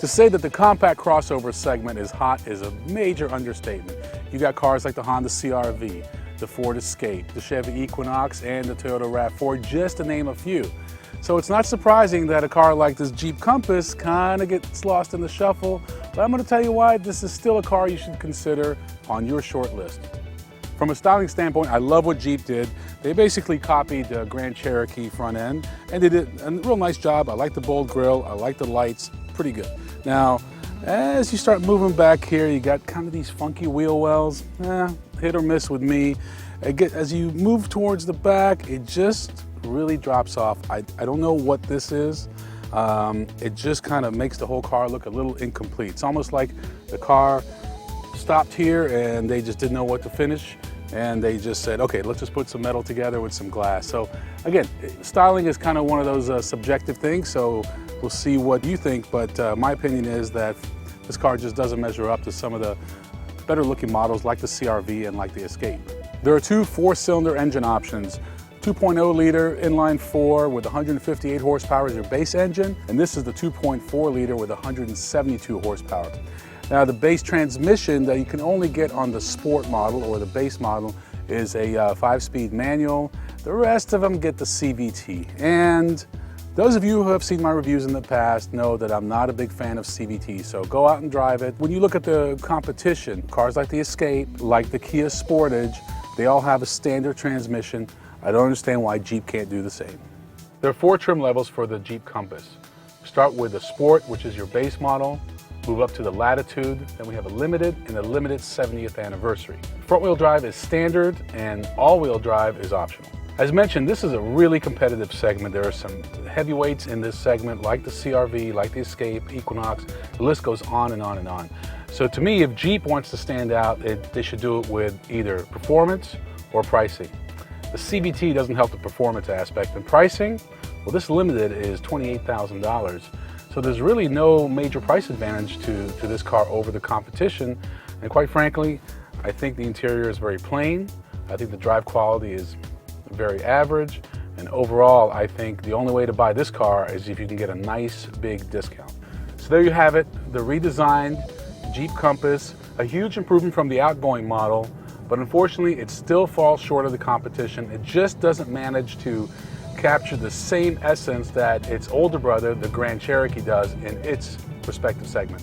To say that the compact crossover segment is hot is a major understatement. You got cars like the Honda CR-V, the Ford Escape, the Chevy Equinox, and the Toyota RAV4, just to name a few. So it's not surprising that a car like this Jeep Compass kind of gets lost in the shuffle, but I'm going to tell you why this is still a car you should consider on your short list. From a styling standpoint, I love what Jeep did. They basically copied the Grand Cherokee front end, and they did a real nice job. I like the bold grille, I like the lights, pretty good. Now, as you start moving back here, you got kind of these funky wheel wells, hit or miss with me. As you move towards the back, it just really drops off. I don't know what this is. It just kind of makes the whole car look a little incomplete. It's almost like the car stopped here and they just didn't know what to finish, and they just said, okay, let's just put some metal together with some glass. So again, styling is kind of one of those subjective things, so we'll see what you think, but my opinion is that this car just doesn't measure up to some of the better looking models like the CR-V and like the Escape. There are two 4-cylinder engine options. 2.0 liter inline 4 with 158 horsepower is your base engine, and this is the 2.4 liter with 172 horsepower. Now, the base transmission that you can only get on the Sport model or the base model is a 5-speed manual. The rest of them get the CVT. And those of you who have seen my reviews in the past know that I'm not a big fan of CVT, so go out and drive it. When you look at the competition, cars like the Escape, like the Kia Sportage, they all have a standard transmission. I don't understand why Jeep can't do the same. There are 4 trim levels for the Jeep Compass. Start with the Sport, which is your base model. Move up to the Latitude, then we have a Limited and a Limited 70th anniversary. Front-wheel drive is standard and all-wheel drive is optional. As mentioned, this is a really competitive segment. There are some heavyweights in this segment like the CR-V, like the Escape, Equinox. The list goes on and on and on. So to me, if Jeep wants to stand out, they should do it with either performance or pricing. The CVT doesn't help the performance aspect. And pricing, well, this Limited is $28,000. So there's really no major price advantage to this car over the competition. And quite frankly, I think the interior is very plain. I think the drive quality is very average. And overall, I think the only way to buy this car is if you can get a nice big discount. So there you have it, the redesigned Jeep Compass, a huge improvement from the outgoing model, but unfortunately it still falls short of the competition. It just doesn't manage to capture the same essence that its older brother, the Grand Cherokee, does in its respective segment.